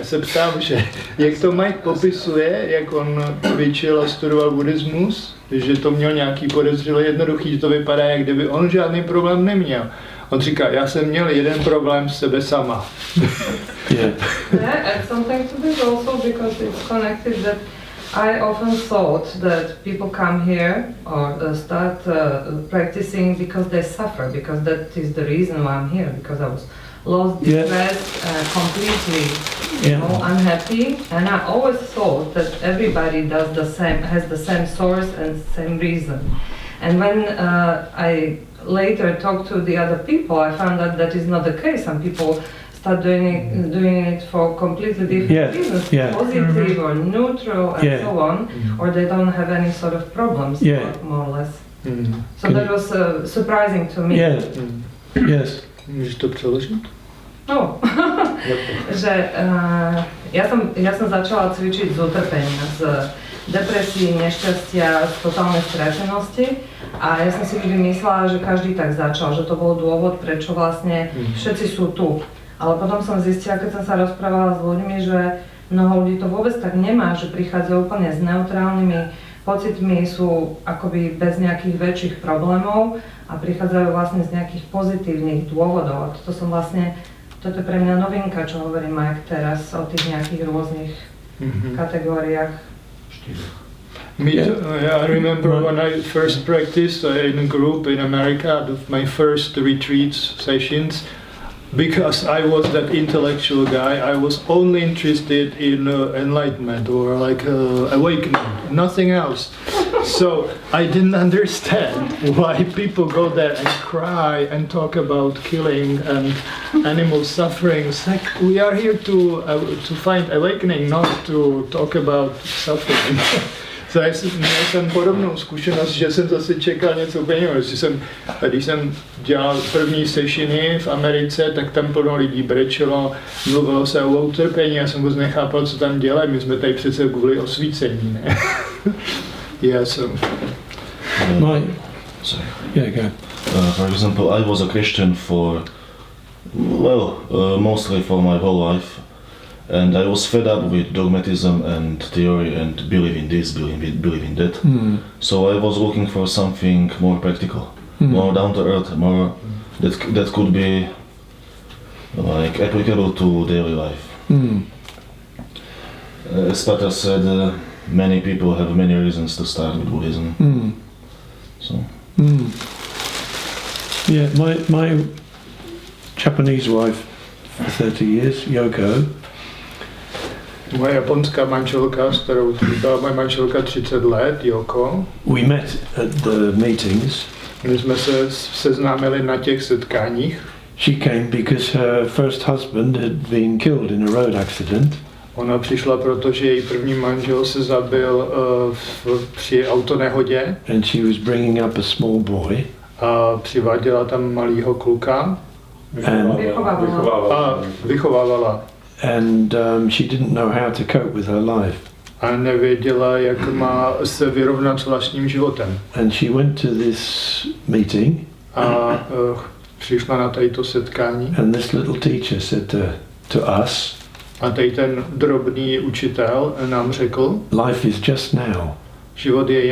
Se ptám, že jak to Mike popisuje, jak on cvičil a studoval buddhismus, že to měl nějaký podezřelý jednoduchý, že to vypadá, jak kdyby on žádný problém neměl. On říká, já jsem měl jeden problém s sebe sama. Yeah, and something to this also because it's connected that I often thought that people come here or start practicing because they suffer, because that is the reason why I'm here, because I was lost, depressed, completely, unhappy, and I always thought that everybody does the same, has the same source and same reason. And when I later talked to the other people, I found that that is not the case. Some people start doing it for completely different reasons, positive or neutral and so on, or they don't have any sort of problems, more or less. So that was surprising to me. Yes. Můžeš to přeložit? No, že ja som začala cvičiť z utrpenia, depresí, nešťastia, z totálnej stratenosti. A ja som si vždy myslela, že každý tak začal, že to bol dôvod, prečo vlastne všetci sú tu. Ale potom som zistila, keď som sa rozprávala s ľuďmi, že mnoho ľudí to vôbec tak nemá, že prichádzajú úplne s neutrálnymi pocitmi, sú akoby bez nejakých väčších problémov a prichádzajú vlastne z nejakých pozitívnych dôvodov. A toto je pre mňa novinka, čo hovorí Mike teraz o tých nejakých rôznych kategóriách. Me too. I remember when I first practiced in a group in America, my first retreats sessions, because I was that intellectual guy, I was only interested in enlightenment or like awakening, nothing else. So I didn't understand why people go there and cry and talk about killing and animal suffering. It's like we are here to find awakening, not to talk about suffering. Měl jsem podobnou zkušenost, že jsem zase čekal něco úplně jiného. Když jsem dělal první sešiny v Americe, tak tam plno lidí brečelo, mluvilo se o utrpení, já jsem vůbec nechápal, co tam dělají, my jsme tady přece kvůli osvícení, ne? For example, I was a Christian for, mostly for my whole life. And I was fed up with dogmatism and theory and believing this, believing that. So I was looking for something more practical, more down to earth, more that could be like applicable to daily life. As Peter said, many people have many reasons to start with Buddhism. Yeah, my Japanese wife for 30 years, Yoko. Moje japonská manželka, s kterou byla moje manželka 30 let, Yoko. We met at the meetings. My jsme se seznámili na těch setkáních. She came because her first husband had been killed in a road accident. Ona přišla, protože její první manžel se zabil při autonehodě. And she was bringing up a small boy. A přiváděla tam malýho kluka. Vychovávala. And she didn't know how to cope with her life. A nevěděla, jak má se vyrovnat s vlastním životem. And she went to this meeting. A přišla na tato setkání. And this little teacher said to us. A tady ten drobný učitel nám řekl. Life is just now. Život je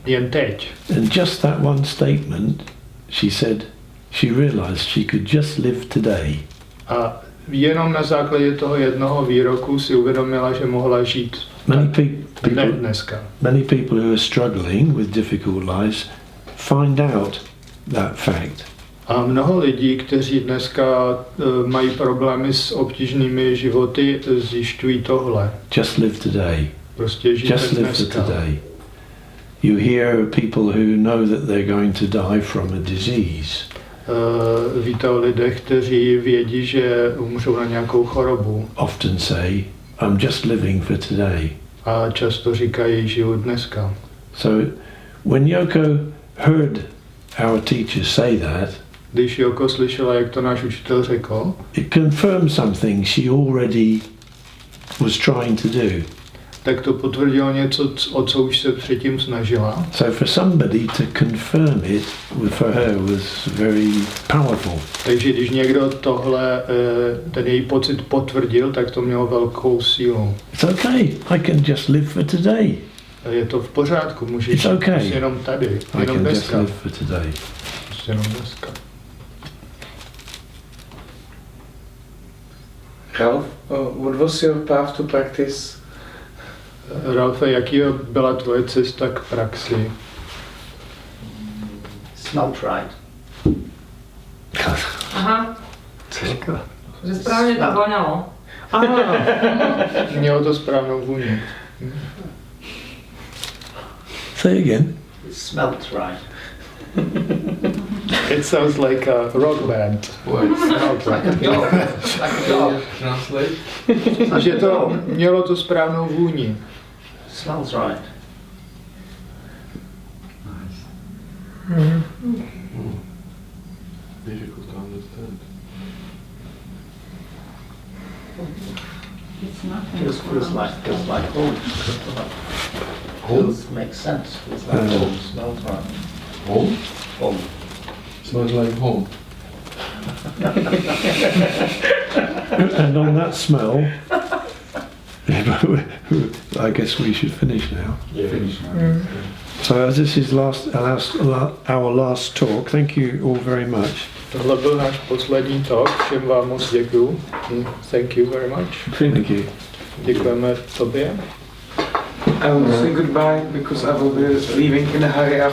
jen teď. And just that one statement, she said, she realized she could just live today. A jenom na základě toho jednoho výroku si uvědomila, že mohla žít dneska. Many people who are struggling with difficult lives find out that fact. A mnoho lidí, kteří dneska mají problémy s obtížnými životy, zjišťují tohle. Just live today. Prostě žijte just live dneska. for today. You hear people who know that they're going to die from a disease. Víte o lidech, kteří vědí, že umřou na nějakou chorobu. Often say, I'm just living for today. A často říkají, žiju dneska. So when Yoko heard our teacher say that, když Yoko slyšela, jak to náš učitel řekl, it confirmed something she already was trying to do. Tak to potvrdilo něco, o co už se předtím snažila. So for somebody to confirm it for her was very powerful. Takže když někdo tohle, ten její pocit potvrdil, tak to mělo velkou sílu. It's okay. I can just live for today. Je to v pořádku, můžeš It's okay. Prostě jenom tady, jenom dneska. Just live for today. Prostě jenom dneska. Ralph, what was your path to practice? Ralfe, jaký byla tvoje cesta k praxi? Smelt right. Aha. Co říkala? Že správně to voňalo. Mělo to správnou vůni. Say again. Smelt right. It sounds like a rock band. Smelt right. Translate. Že to mělo to správnou vůni. Smells right. Difficult to understand. It's nothing. Feels like home. Feels makes sense. Feels like home. Smells right. Home? Home. Smells like home. And on that smell, I guess we should finish now. Finish now. So as this is our last talk, thank you all very much. Tohle byl náš poslední talk, všem vám moc děkuju. Thank you very much. Thank you. Děkujeme tobě. I will say goodbye because I will be leaving in a hurry after